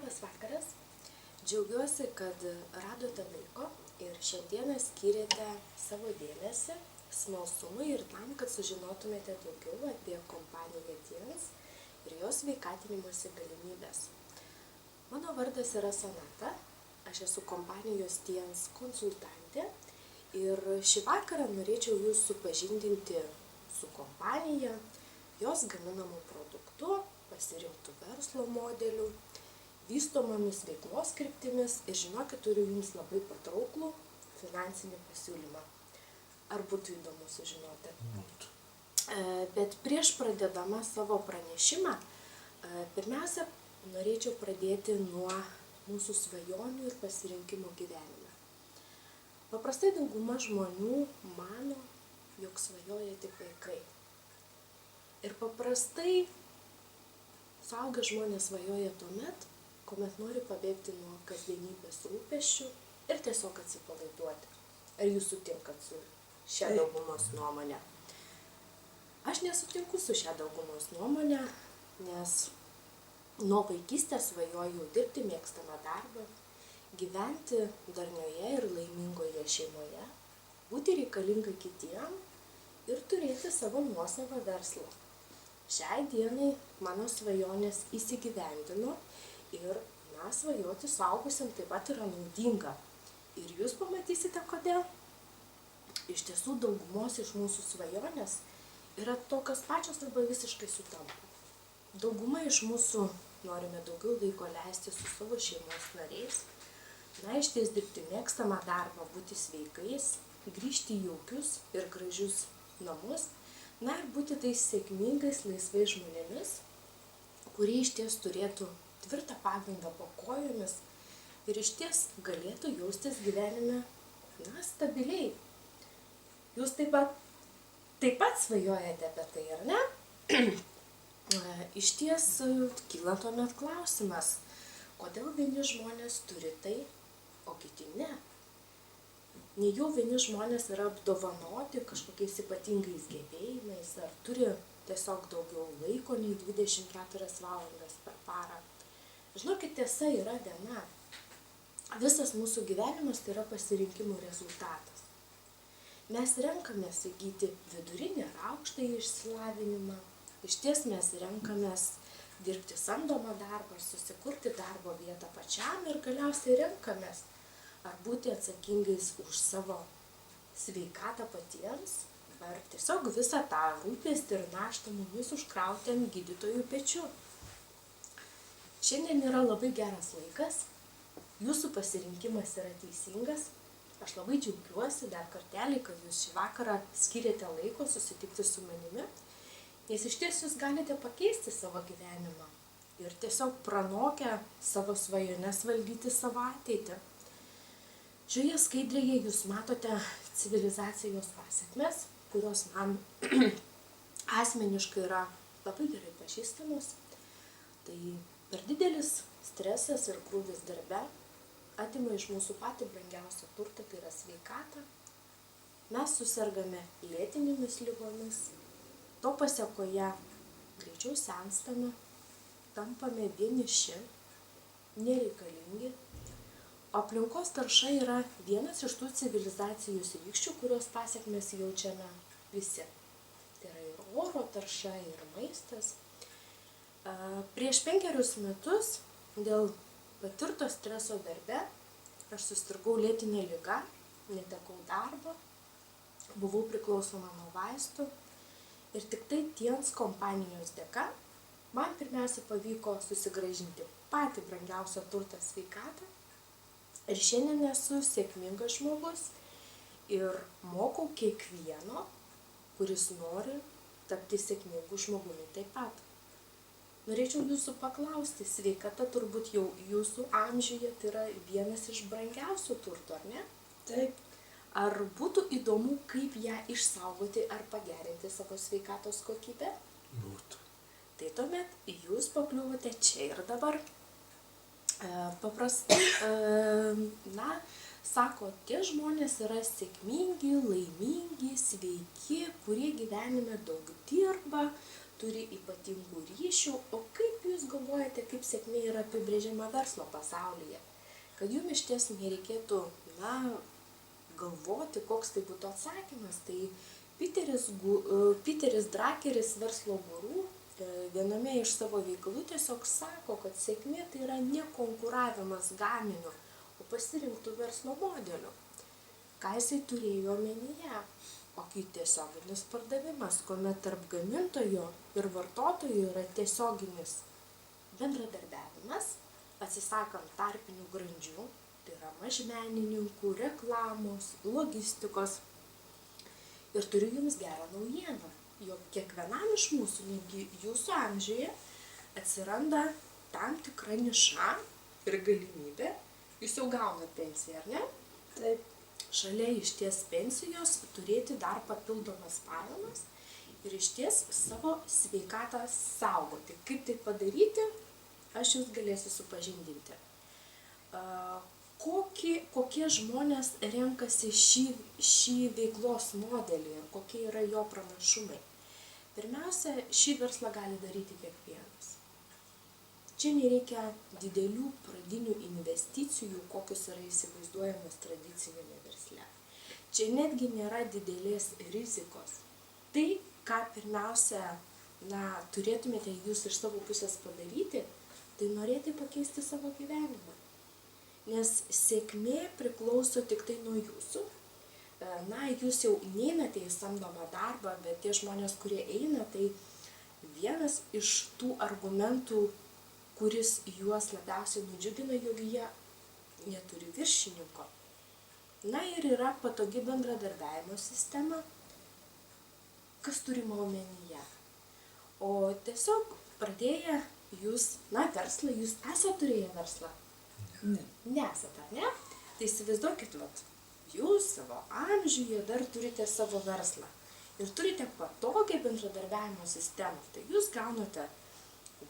Labas vakaras. Džiaugiuosi, kad radote laiko ir šiandieną skyrėte savo dėmesį, smalsumui ir tam, kad sužinotumėte daugiau apie kompaniją TIENS ir jos sveikatinimosi galimybės. Mano vardas yra Sonata, aš esu kompanijos TIENS konsultantė ir šį vakarą norėčiau jūs supažindinti su kompanija, jos gaminamų produktų, pasirinktų verslo modelių, vystomomis veiklos kryptimis ir žinokit, turiu jums labai patrauklų finansinį pasiūlymą. Ar būtų įdomu sužinoti? Būtų. Bet prieš pradedama savo pranešimą, pirmiausia, norėčiau pradėti nuo mūsų svajonių ir pasirinkimų gyvenime. Paprastai dauguma žmonių mano, jog svajoja tik vaikai. Ir paprastai suaugę žmonės svajoja tuomet, kuomet nori pabėgti nuo kasdienybės rūpesčių ir tiesiog atsipalaiduoti. Ar jūs sutinkat su šia daugumos nuomonė? Aš nesutinku su šia daugumos nuomonė, nes nuo vaikystės svajojau dirbti mėgstamą darbą, gyventi darnioje ir laimingoje šeimoje, būti reikalinga kitiem ir turėti savo nuosavą verslą. Šiai dienai mano svajonės įsigyvendino ir svajoti suaugusiam taip pat yra naudinga. Ir jūs pamatysite, kodėl. Iš tiesų, daugumos iš mūsų svajonės yra tokios pačios arba visiškai sutampa. Dauguma iš mūsų norime daugiau laiko leisti su savo šeimos nariais, išties dirbti mėgstamą darbą, būti sveikais, grįžti į jaukius ir gražius namus, ir būti tais sėkmingais, laisvais žmonėmis, kurie išties turėtų tvirtą pagrindą po kojomis ir išties galėtų jaustis gyvenime, stabiliai. Jūs taip pat svajojate apie tai, ar ne? Išties kyla tuomet klausimas, kodėl vieni žmonės turi tai, o kiti ne? Nejau vieni žmonės yra apdovanoti kažkokiais ypatingais gebėjimais, ar turi tiesiog daugiau laiko nei 24 valandas per parą. Žinokit, tiesa yra viena. Visas mūsų gyvenimas tai yra pasirinkimų rezultatas. Mes renkamės įgyti vidurinį ar aukštąjį išsilavinimą. Išties mes renkamės dirbti samdomą darbą, susikurti darbo vietą pačiam ir galiausiai renkamės ar būti atsakingais už savo sveikatą patiems, ar tiesiog visą tą rūpestį ir naštą mumis užkrauti ant gydytojų pečių. Šiandien yra labai geras laikas, jūsų pasirinkimas yra teisingas. Aš labai džiaugiuosi dar kartelį, kad jūs šį vakarą skiriate laiko susitikti su manimi, nes išties jūs galite pakeisti savo gyvenimą ir tiesiog pranokę savo svajones valdyti savo ateitį. Šioje skaidrėje jūs matote civilizacijos pasekmes, kurios man asmeniškai yra labai gerai pažįstamos. Tai per didelis stresas ir krūvis darbe atima iš mūsų patį brangiausią turtą, tai yra sveikatą. Mes susergame lėtinėmis ligomis, to pasekoje greičiau senstame, tampame vieniši, nereikalingi. Aplinkos tarša yra vienas iš tų civilizacijos rykščių, kurios pasekmes jaučiame visi. Tai yra ir oro tarša, ir maistas. Prieš 5 metus dėl patirto streso darbe aš susirgau lėtinę ligą, netekau darbo, buvau priklausoma nuo vaistų ir tik tai TIENS kompanijos dėka man pirmiausia pavyko susigrąžinti patį brangiausią turtą sveikatą ir šiandien esu sėkmingas žmogus ir mokau kiekvieno, kuris nori tapti sėkmingu žmogumi taip pat. Norėčiau jūsų paklausti, sveikata turbūt jau jūsų amžiuje tai yra vienas iš brangiausių turtų, ar ne? Taip. Ar būtų įdomu, kaip ją išsaugoti ar pagerinti savo sveikatos kokybę? Būtų. Tai tuomet jūs pakliuvote čia ir dabar. Paprastai, sako, tie žmonės yra sėkmingi, laimingi, sveiki, kurie gyvenime daug dirba, turi ypatingų ryšių. O kaip jūs galvojate, kaip sėkmė yra apibrėžiama verslo pasaulyje? Kad jums iš ties nereikėtų, galvoti, koks tai būtų atsakymas. Tai Peteris Druckeris, verslo guru, viename iš savo veikalų tiesiog sako, kad sėkmė tai yra ne konkuravimas gaminiu, o pasirinktų verslo modeliu. Ką jisai turėjo omenyje? O kai tiesioginis pardavimas, kuomet tarp gamintojo ir vartotojo yra tiesioginis bendradarbiavimas, atsisakant tarpinių grandžių, tai yra mažmenininkų, reklamos, logistikos. Ir turiu jums gerą naujieną, jog kiekvienam iš mūsų, netgi jūsų amžiuje, atsiranda tam tikra niša ir galimybė. Jūs jau gaunat pensiją, ar ne? Taip. Šalia išties pensijos turėti dar papildomas pajamas ir išties savo sveikatą saugoti. Kaip tai padaryti, aš jūs galėsiu supažindinti. Kokie žmonės renkasi šį veiklos modelį ir kokie yra jo pranašumai? Pirmiausia, šį verslą gali daryti kiekvienas. Čia nereikia didelių pradinių investicijų, kokios yra įsivaizduojamos tradicinėme versle. Čia netgi nėra didelės rizikos. Tai, ką pirmiausia, turėtumėte jūs iš savo pusės padaryti, tai norėti pakeisti savo gyvenimą. Nes sėkmė priklauso tik tai nuo jūsų. Jūs jau neinate į samdomą darbą, bet tie žmonės, kurie eina, tai vienas iš tų argumentų, kuris juos labiausiai nudžiugina, jog jie neturi viršininko. Ir yra patogi bendradarbiavimo sistema. Kas turima omenyje? O tiesiog pradėję jūs, verslą, jūs esate turėję verslą? Ne. Nesate, ar ne? Tai įsivaizduokit, jūs savo amžiuje dar turite savo verslą ir turite patogią bendradarbiavimo sistemą. Tai jūs gaunate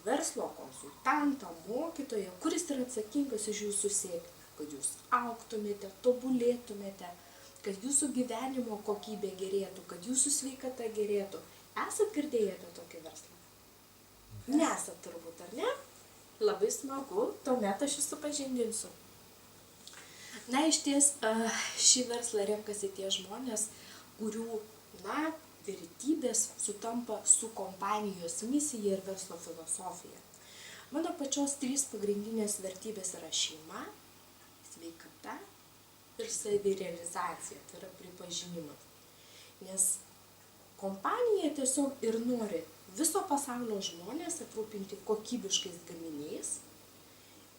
verslo konsultantą, mokytoją, kuris yra atsakingas už jūsų sėkmę, kad jūs augtumėte, tobulėtumėte, kad jūsų gyvenimo kokybė gerėtų, kad jūsų sveikata gerėtų. Esat girdėję apie tokį verslą? Nesat turbūt, ar ne? Labai smagu, tuomet aš jūs supažindinsiu. Iš ties, šį verslą renkasi tie žmonės, kurių, vertybės sutampa su kompanijos misija ir verslo filosofija. Mano pačios 3 pagrindinės vertybės yra šeima, sveikata ir savirealizacija, tai yra pripažinimas. Nes kompanija tiesiog ir nori viso pasaulio žmonės aprūpinti kokybiškais gaminiais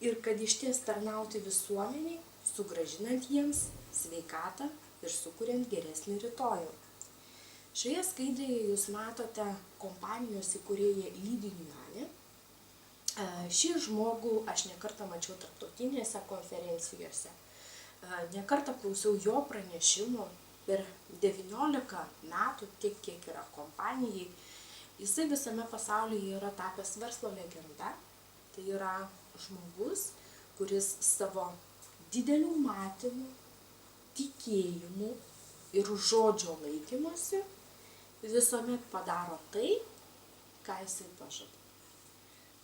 ir kad išties tarnauti visuomeniai, sugrąžinant jiems sveikatą ir sukuriant geresnį rytojų. Šioje skaidrėje jūs matote kompanijos įkūrėją Lidį Niumanį. Šį žmogų aš nekartą mačiau tarptautinėse konferencijose, nekartą klausiau jo pranešimų per 19 metų, tiek kiek yra kompanijai. Jisai visame pasaulyje yra tapęs verslo legenda. Tai yra žmogus, kuris savo didelių matymų, tikėjimų ir žodžio laikymosi visuomet padaro tai, ką jisai pažada.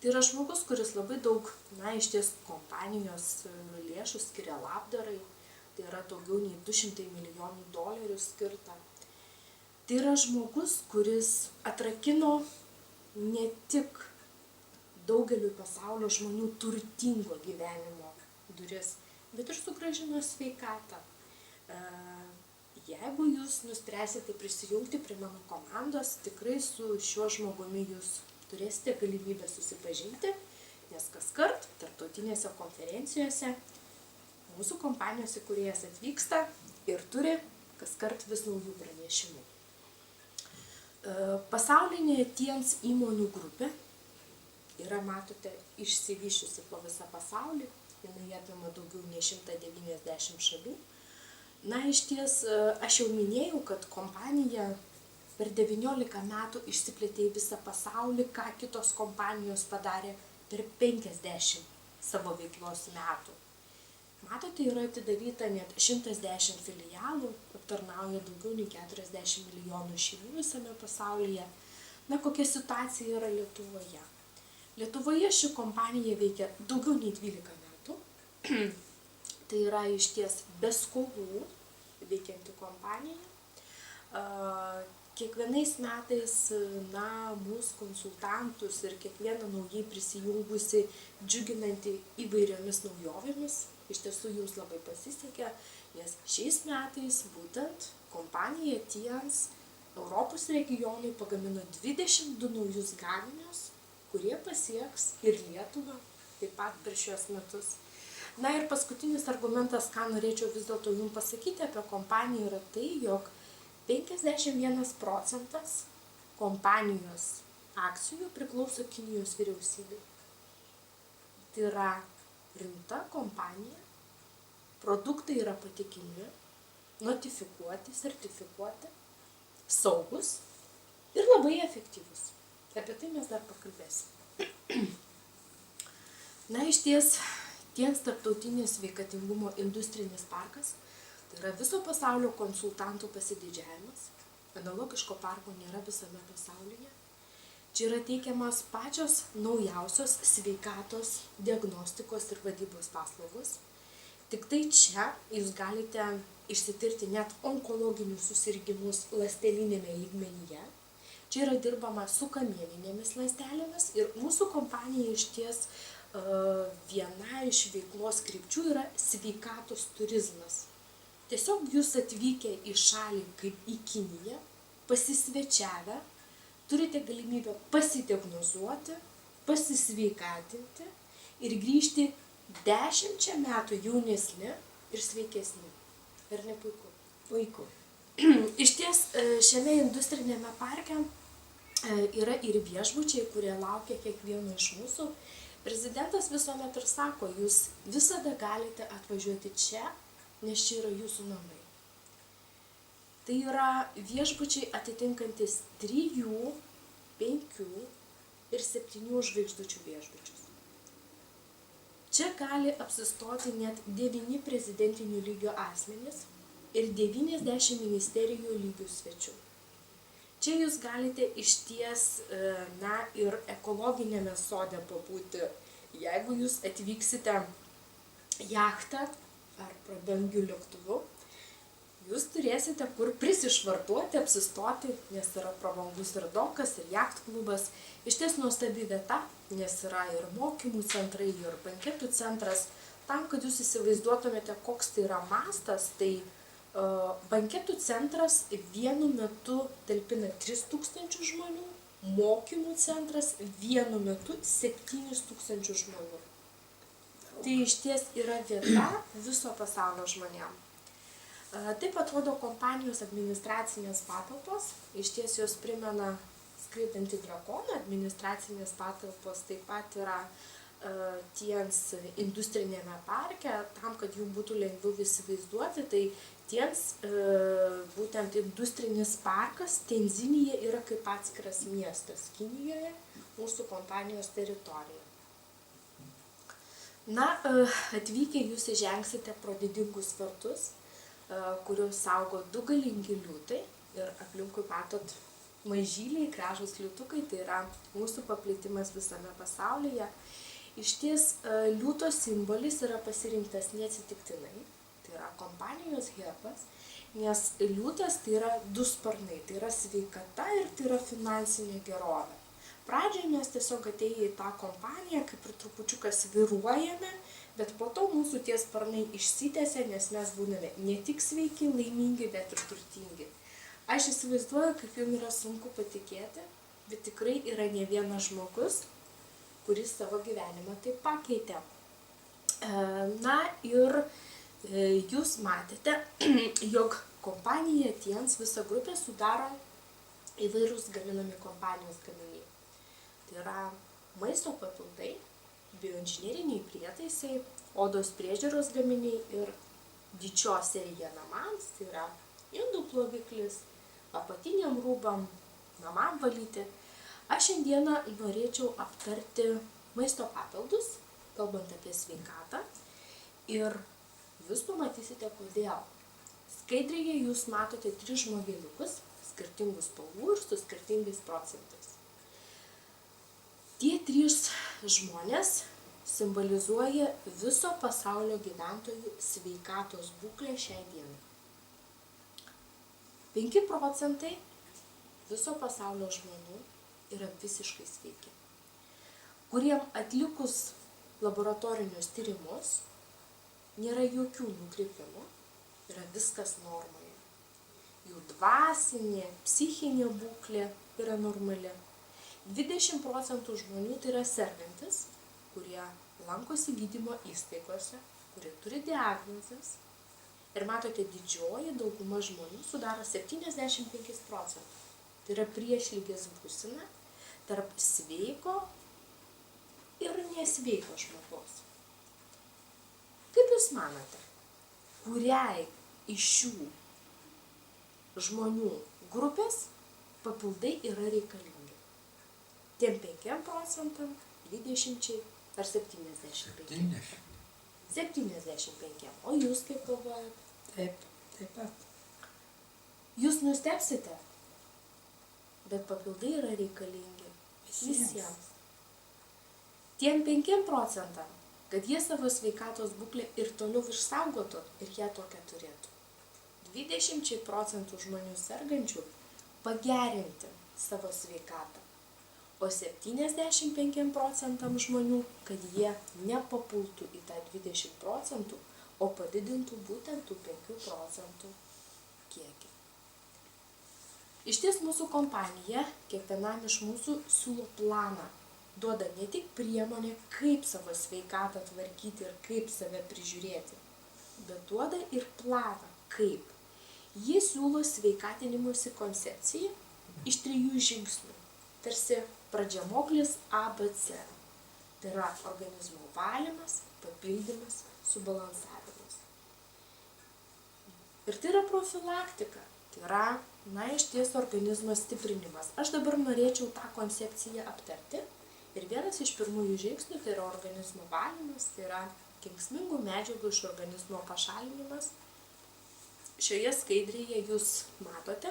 Tai yra žmogus, kuris labai daug, iš ties kompanijos lėšų skiria labdarai, tai yra daugiau nei $200 milijonų skirta. Tai yra žmogus, kuris atrakino ne tik daugeliui pasaulio žmonių turtingo gyvenimo duris, bet ir sugrąžino sveikatą. Jeigu jūs nuspręsite prisijungti prie mano komandos, tikrai su šiuo žmogumi jūs turėsite galimybę susipažinti, nes kaskart tarptautinėse konferencijose mūsų kompanijos įkūrėjas atvyksta ir turi kaskart vis naujų pranešimų. Pasaulinė TIENS įmonių grupė yra, matote, išsivysčiusi po visą pasaulį, jinai apima daugiau nei 190 šalių. Iš ties, aš jau minėjau, kad kompanija per 19 metų išsiplėtė į visą pasaulį, ką kitos kompanijos padarė per 50 savo veiklos metų. Matote, yra atidaryta net 110 filialų, aptarnauja daugiau nei 40 milijonų šeimų visame pasaulyje. Na, kokia situacija yra Lietuvoje? Lietuvoje ši kompanija veikia daugiau nei 12 metų. Tai yra išties be skolų veikianti kompanija. Kiekvienais metais, mūsų konsultantus ir kiekvieną naujai prisijungusi džiuginanti įvairiomis naujovėmis. Iš tiesų jums labai pasisekė, nes šiais metais būtent kompanija TIANS Europos regionui pagamino 22 naujus gaminius, kurie pasieks ir Lietuvą taip pat per šios metus. Na ir paskutinis argumentas, ką norėčiau vis dėlto jums pasakyti apie kompaniją, yra tai, jog 51% kompanijos akcijų priklauso Kinijos vyriausybei. Tai yra rimta kompanija, produktai yra patikimi, notifikuoti, sertifikuoti, saugus ir labai efektyvus. Apie tai mes dar pakalbėsime. Na, iš ties, TIANS tarptautinis sveikatingumo industrinis parkas tai yra viso pasaulio konsultantų pasididžiavimas. Analogiško parko nėra visame pasaulyje. Čia yra teikiamas pačios naujausios sveikatos, diagnostikos ir vadybos paslaugos. Tik tai čia jūs galite išsitirti net onkologinius susirgimus ląstelinėme lygmenyje. Čia yra dirbama su kamieninėmis ląstelėmis ir mūsų kompanija išties viena iš veiklos krypčių yra sveikatos turizmas. Tiesiog jūs atvykę į šalį kaip į Kiniją, pasisvečiavę, turite galimybę pasidiagnozuoti, pasisveikatinti ir grįžti 10 metų jaunesni ir sveikesni. Ar ne puiku? Puiku. Iš ties šiame industrinėme parke yra ir viešbučiai, kurie laukia kiekvieno iš mūsų. Prezidentas visuomet ir sako, jūs visada galite atvažiuoti čia, nes čia yra jūsų namai. Tai yra viešbučiai atitinkantis 3, 5 ir 7 žvaigždučių viešbučius. Čia gali apsistoti net 9 prezidentinių lygio asmenys ir 90 ministerijų lygių svečių. Čia jūs galite išties, ir ekologinėme sode pabūti, jeigu jūs atvyksite jachtą ar prabangiu lėktuvu, jūs turėsite kur prisišvartuoti, apsistoti, nes yra prabangus ir dokas, ir jachtklubas. Išties nuostabi vieta, nes yra ir mokymų centrai, ir banketų centras. Tam, kad jūs įsivaizduotumėte, koks tai yra mastas, tai banketų centras vienu metu talpina 3000 žmonių, mokymų centras vienu metu 7000 žmonių. Tai išties yra vieta viso pasaulio žmonėm. Taip atrodo kompanijos administracinės patalpos, išties jos primena skraidantį drakoną, administracinės patalpos taip pat yra TIANS industrinėme parke, tam, kad jų būtų lengviau įsivaizduoti, tai TIANS būtent industrinis parkas Tenzinyje yra kaip atskiras miestas Kinijoje, mūsų kompanijos teritorijoje. Na, atvykę jūs įžengsite pro didingus vartus, kuriuos saugo 2 galingi liūtai ir aplinkui matot mažyliai, gražūs liūtukai, tai yra mūsų paplitimas visame pasaulyje. Išties liūto simbolis yra pasirinktas neatsitiktinai, tai yra kompanijos herbas, nes liūtas tai yra 2 sparnai, tai yra sveikata ir tai yra finansinė gerovė. Pradžioje mes tiesiog atėję į tą kompaniją, kaip ir trupučiuką svyruojame, bet po to mūsų tie sparnai išsitęsia, nes mes būname ne tik sveiki, laimingi, bet ir turtingi. Aš įsivaizduoju, kaip jums yra sunku patikėti, bet tikrai yra ne vienas žmogus, kuris savo gyvenimą taip pakeitė. Na ir jūs matėte, jog kompanija TIANS visą grupę sudaro įvairūs gaminami kompanijos gaminiai. Tai yra maisto papildai, bioinžineriniai prietaisai, odos priežiūros gaminiai ir Dičio serija namams, tai yra indų ploviklis, apatiniam rūbam, namam valyti. Aš šiandieną norėčiau aptarti maisto papildus, kalbant apie sveikatą, ir jūs pamatysite kodėl. Skaidrėje jūs matote 3 žmogeliukus, skirtingų spalvų ir su skirtingais procentais. Tie 3 žmonės simbolizuoja viso pasaulio gyventojų sveikatos būklę šiai dienai. 5% viso pasaulio žmonių yra visiškai sveiki, kuriem atlikus laboratorinius tyrimus nėra jokių nukrypimų, yra viskas normoje. Jų dvasinė, psichinė būklė yra normali. 20% žmonių tai yra sergantis, kurie lankosi gydymo įstaigose, kurie turi diagnozes. Ir matote, didžioji dauguma žmonių sudaro 75%. Tai yra priešlygės būsena tarp sveiko ir nesveiko žmogaus. Kaip Jūs manote, kuriai iš šių žmonių grupės papildai yra reikalingi? Tiem 5%, 20% ar 75%? 75%. O Jūs kaip galvojate? Taip pat. Jūs nustebsite, bet papildai yra reikalingi visiems. Tiem 5%, kad jie savo sveikatos būklę ir toliau išsaugotų ir jie tokią turėtų. 20% žmonių sergančių pagerinti savo sveikatą, o 75% žmonių, kad jie nepapultų į tą 20%, o padidintų būtent tų 5% kiekį. Išties mūsų kompanija kiekvienam iš mūsų siūlo planą, duoda ne tik priemonę, kaip savo sveikatą tvarkyti ir kaip save prižiūrėti, bet duoda ir planą, kaip. Jie siūlo sveikatinimosi koncepciją iš 3 žingsnių, tarsi pradžiamoklis ABC. Tai yra organizmo valymas, papildymas, subalansavimas. Ir tai yra profilaktika, tai yra, išties organizmo stiprinimas. Aš dabar norėčiau tą koncepciją aptarti. Ir vienas iš pirmųjų žingsnių tai yra organizmo valymas, tai yra kenksmingų medžiagų iš organizmo pašalinimas. Šioje skaidrėje Jūs matote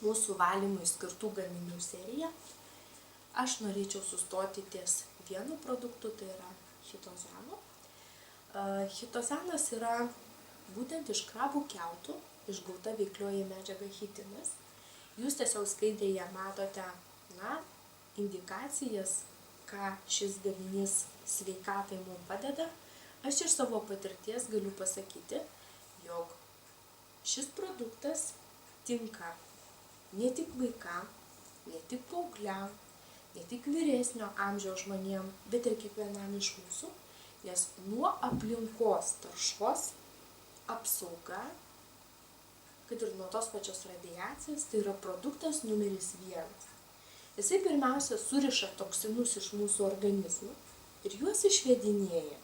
mūsų valymui skirtų gaminių seriją. Aš norėčiau sustoti ties vienu produktu, tai yra chitozano. Chitozanas yra būtent iš krabų kiautų išgauta veiklioji medžiaga chitinas. Jūs tiesiog skaidrėje matote indikacijas, ką šis gaminys sveikatai mums padeda. Aš iš savo patirties galiu pasakyti, jog šis produktas tinka ne tik vaikam, ne tik paaugliam, ne tik vyresnio amžiaus žmonėm, bet ir kiekvienam iš mūsų, nes nuo aplinkos taršos apsauga, kad ir nuo tos pačios radiacijos, tai yra produktas numeris 1. Jisai pirmiausia suriša toksinus iš mūsų organizmų ir juos išvedinėja.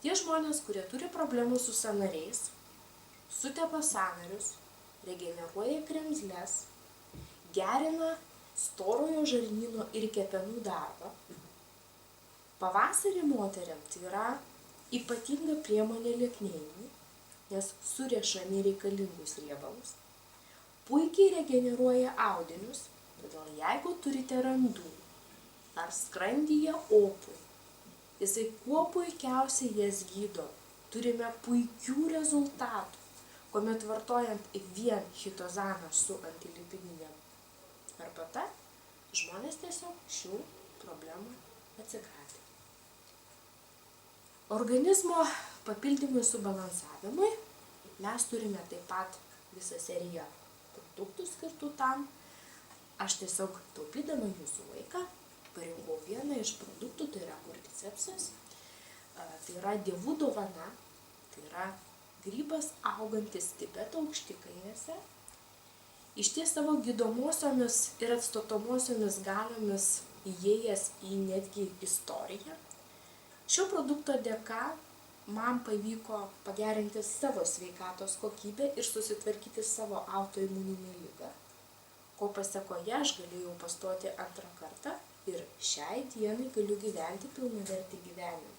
Tie žmonės, kurie turi problemų su sąnariais, sutepa sąnarius, regeneruoja kremzles, gerina storojo žarnyno ir kepenų darbą. Pavasarį moteriam tai yra ypatinga priemonė lieknėjimui, nes sureša nereikalingus riebalus. Puikiai regeneruoja audinius, todėl jeigu turite randų ar skrandyje opų, jisai kuo puikiausiai jas gydo. Turime puikių rezultatų, kuomet vartojant vien chitozaną su antilipidinė arbata, žmonės tiesiog šių problemų atsikratė. Organizmo papildymui subalansavimui mes turime taip pat visą seriją produktų skirtų tam. Aš tiesiog taupydama jūsų laiką parinkau vieną iš produktų, tai yra kordycepsas. Tai yra dievų dovana, tai yra grybas augantis Tibeto aukštikalnėse. Išties savo gydomosiomis ir atstatomosiomis galiomis įėjęs į netgi istoriją. Šio produkto dėka man pavyko pagerinti savo sveikatos kokybę ir susitvarkyti savo autoimuninę ligą, ko pasekoje aš galėjau pastoti 2 kartą ir šiai dienai galiu gyventi pilnavertį gyvenimą.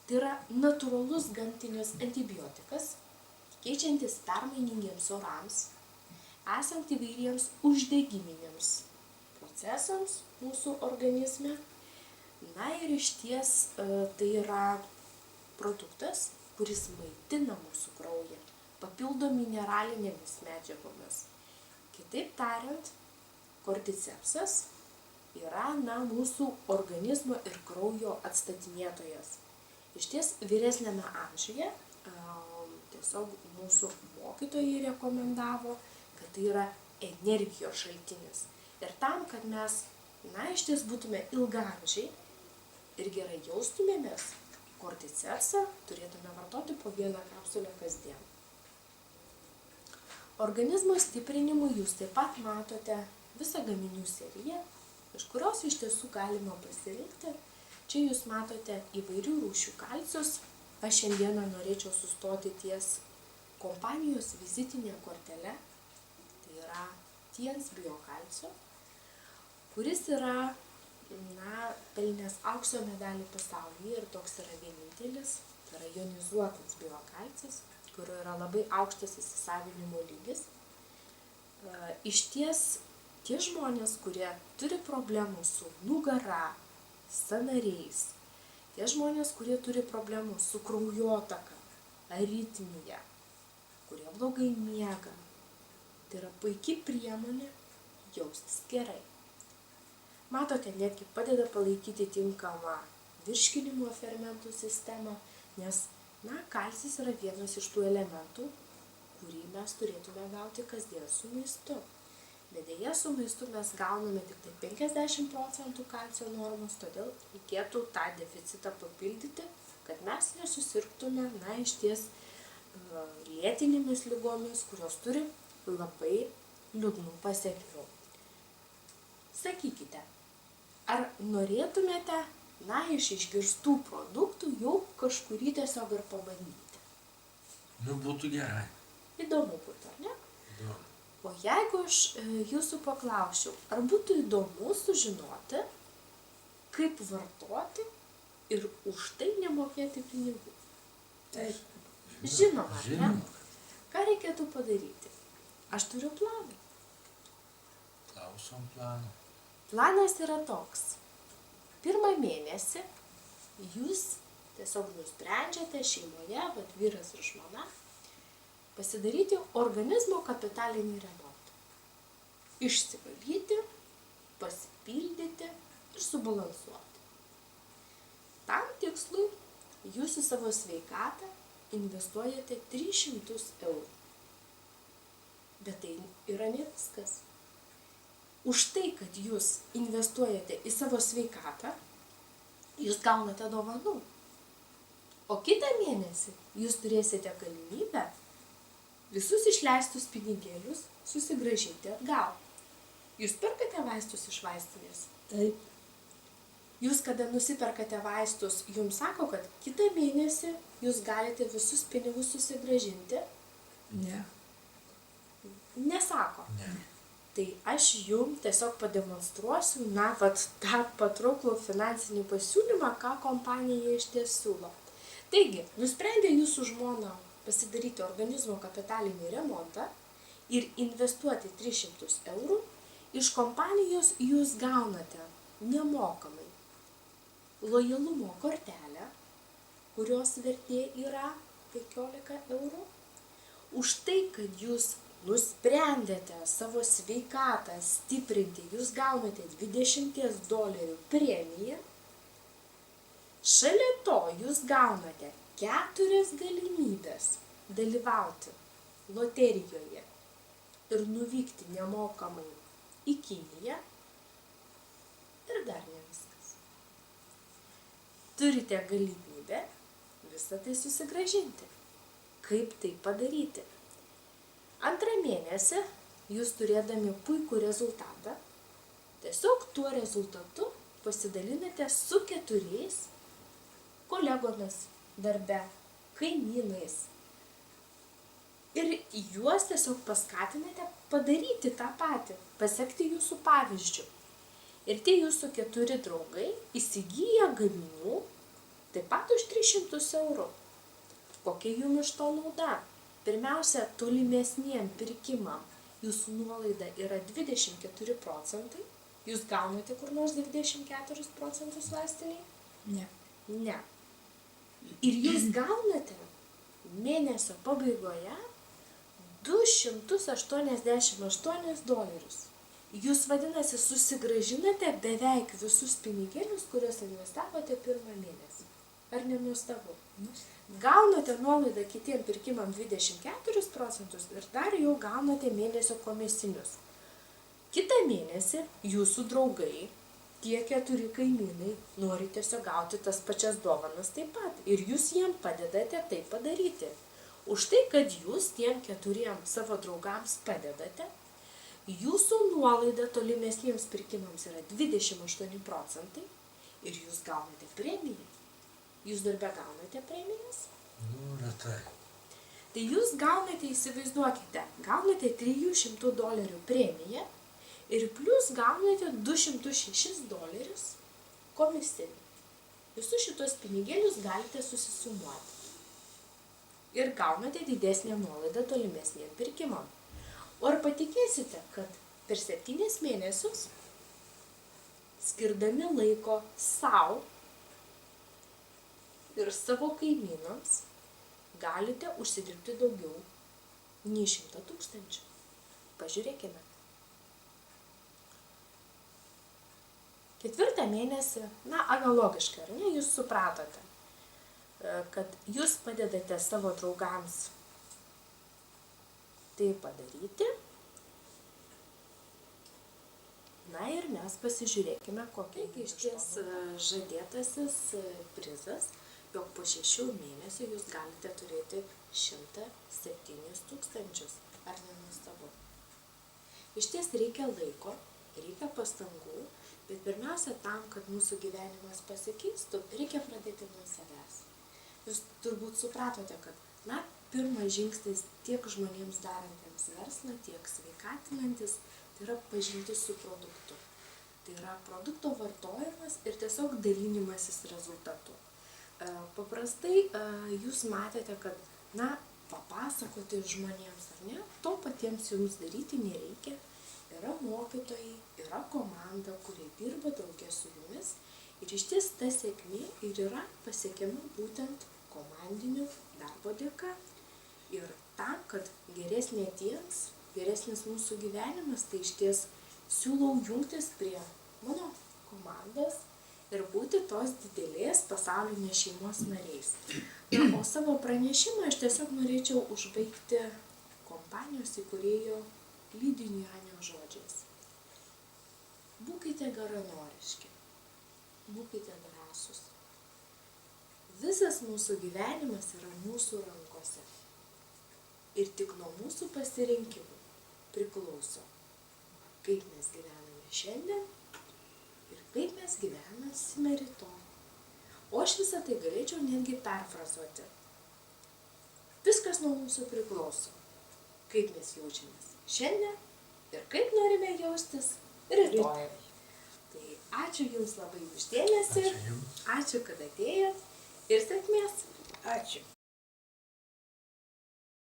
Tai yra natūralus gamtinis antibiotikas, keičiantis permainingiems orams, esant įvairiems uždegiminiams procesams mūsų organizme. Na ir išties tai yra produktas, kuris maitina mūsų kraują, papildo mineralinėmis medžiagomis. Kitaip tariant, korticepsas yra mūsų organizmo ir kraujo atstatinėtojas. Išties vyresniame amžiuje tiesiog mūsų mokytojai rekomendavo, kad tai yra energijos šaltinis. Ir tam, kad mes, išties būtume ilgaamžiai ir gerai jaustumėmės, korticepsą turėtume vartoti po 1 kapsulę kasdien. Organizmo stiprinimui jūs taip pat matote visą gaminių seriją, iš kurios iš tiesų galima pasirinkti. Čia jūs matote įvairių rūšių kalcius. Aš šiandieną norėčiau sustoti ties kompanijos vizitinė kortele. Tai yra Tiens biokalcio, kuris yra pelnęs aukso medalį pasaulyje ir toks yra vienintelis. Tai yra jonizuotas biokalcis, kurio yra labai aukštas įsisavinimo lygis. Išties tie žmonės, kurie turi problemų su nugara, sąnariais, tie žmonės, kurie turi problemų su kraujotaka, aritmija, kurie blogai miega, tai yra puikiai priemonė jaustis gerai. Matote, netgi padeda palaikyti tinkamą virškinimo fermentų sistemą, nes kalcis yra vienas iš tų elementų, kurį mes turėtume gauti kasdien su maistu. Bet deja, su maistu mes gauname tik 50% kalcio normos, todėl reikėtų tą deficitą papildyti, kad mes nesusirgtume, išties lėtinėmis ligomis, kurios turi labai liūdnų pasekmių. Sakykite, ar norėtumėte, iš išgirstų produktų jau kažkurį tiesiog ir pabandyti? Būtų gerai. Įdomu būtų, ar ne? Įdomu. O jeigu aš jūsų paklausčiau, ar būtų įdomu sužinoti, kaip vartoti ir už tai nemokėti pinigų? Taip. Žinoma, ne? Ką reikėtų padaryti? Aš turiu planą. Klausom plano. Planas yra toks. 1 mėnesį jūs tiesiog nusprendžiate šeimoje, vyras ir žmona, pasidaryti organizmo kapitalinį remontą. Išsivalyti, pasipildyti ir subalansuoti. Tam tikslui jūs į savo sveikatą investuojate 300 eurų. Bet tai yra ne viskas. Už tai, kad jūs investuojate į savo sveikatą, jūs gaunate dovanų. O kitą mėnesį jūs turėsite galimybę visus išleistus pinigėlius susigrąžinti atgal. Jūs perkate vaistus iš vaistinės? Taip. Jūs, kada nusiperkate vaistus, jums sako, kad kitą mėnesį jūs galite visus pinigus susigrąžinti? Ne. Nesako. Ne. Tai aš jums tiesiog pademonstruosiu, tą patrauklų finansinį pasiūlymą, ką kompanija iš ties siūlo. Taigi, nusprendė jūsų žmona pasidaryti organizmo kapitalinį remontą ir investuoti 300 eurų, iš kompanijos jūs gaunate nemokamai lojalumo kortelę, kurios vertė yra 15 eurų. Už tai, kad jūs nusprendėte savo sveikatą stiprinti, jūs gaunate $20 premiją. Šalia to jūs gaunate 4 galimybės dalyvauti loterijoje ir nuvykti nemokamai į Kiniją. Ir dar ne viskas. Turite galimybę visą tai susigrąžinti. Kaip tai padaryti? 2 mėnesį jūs turėdami puikų rezultatą, tiesiog tuo rezultatu pasidalinate su 4 kolegomis darbe, kaimynais. Ir juos tiesiog paskatinate padaryti tą patį, pasekti jūsų pavyzdžių. Ir tie jūsų 4 draugai įsigyja gaminių taip pat už 300 eurų. Kokia jums iš to nauda? Pirmiausia, tolimesniem pirkimam jūsų nuolaida yra 24%, Jūs gaunate kur nors 24 procentus vaistiniai? Ne. Ne. Ir jūs gaunate mėnesio pabaigoje $288. Jūs, vadinasi, susigrąžinate beveik visus pinigėlius, kuriuos investavote pirmą mėnesį. Ar nenuostabu? Gaunate nuolaidą kitiem pirkimam 24 procentus ir dar jau gaunate mėnesio komisinius. Kitą mėnesį jūsų draugai, tie 4 kaimynai, nori tiesiog gauti tas pačias dovanas taip pat. Ir jūs jiem padedate tai padaryti. Už tai, kad jūs tiem 4 savo draugams padedate, jūsų nuolaida tolimesniems pirkimams yra 28 procentai ir jūs gaunate premiją. Jūs darbe gaunate premijas? Nu, retai. Tai jūs gaunate, įsivaizduokite, gaunate $300 premiją ir plus gaunate $206 komisinį. Visus šitos pinigėlius galite susisumuoti. Ir gaunate didesnę nuolaidą tolimesniem pirkimam. O ar patikėsite, kad per 7 mėnesius, skirdami laiko savo ir savo kaimynams, galite užsidirbti daugiau nei 100 000. Pažiūrėkime. 4 mėnesį, analogiškai, ar ne, jūs supratote, kad jūs padedate savo draugams tai padaryti. Na ir mes pasižiūrėkime, kokia iš ties žadėtasis prizas, jog po 6 mėnesių jūs galite turėti 107 000. Ar nenuostabu? Iš ties reikia laiko, reikia pastangų, bet pirmiausia tam, kad mūsų gyvenimas pasikeistų, reikia pradėti nuo savęs. Jūs turbūt supratote, kad, pirmas žingsnis tiek žmonėms darantiems verslą, tiek sveikatinantis, tai yra pažintis su produktu. Tai yra produkto vartojimas ir tiesiog dalinimasis rezultatu. Paprastai jūs matėte, kad, papasakoti žmonėms, ar ne, to patiems jums daryti nereikia. Yra mokytojai, yra komanda, kurie dirba drauge su jumis ir iš ties ta sėkmė ir yra pasiekiama būtent komandiniu darbo dėka. Ir tam, kad geresnis mūsų gyvenimas, tai iš ties siūlau jungtis prie mano komandos ir būti tos didelės pasaulinės šeimos nariais. O savo pranešimą aš tiesiog norėčiau užbaigti kompanijos įkūrėjo Lydinio Anio žodžiais. Būkite geranoriški, būkite drąsūs. Visas mūsų gyvenimas yra mūsų rankose. Ir tik nuo mūsų pasirinkimų priklauso, kaip mes gyvename šiandien ir kaip mes gyvenasime rytoj. O aš visą tai galėčiau netgi perfrazuoti. Viskas nuo mūsų priklauso, kaip mes jaučiamės šiandien ir kaip norime jaustis rytoj. Tai ačiū Jums labai už dėmesį, ačiū, kad atėjot ir sėkmės. Ačiū.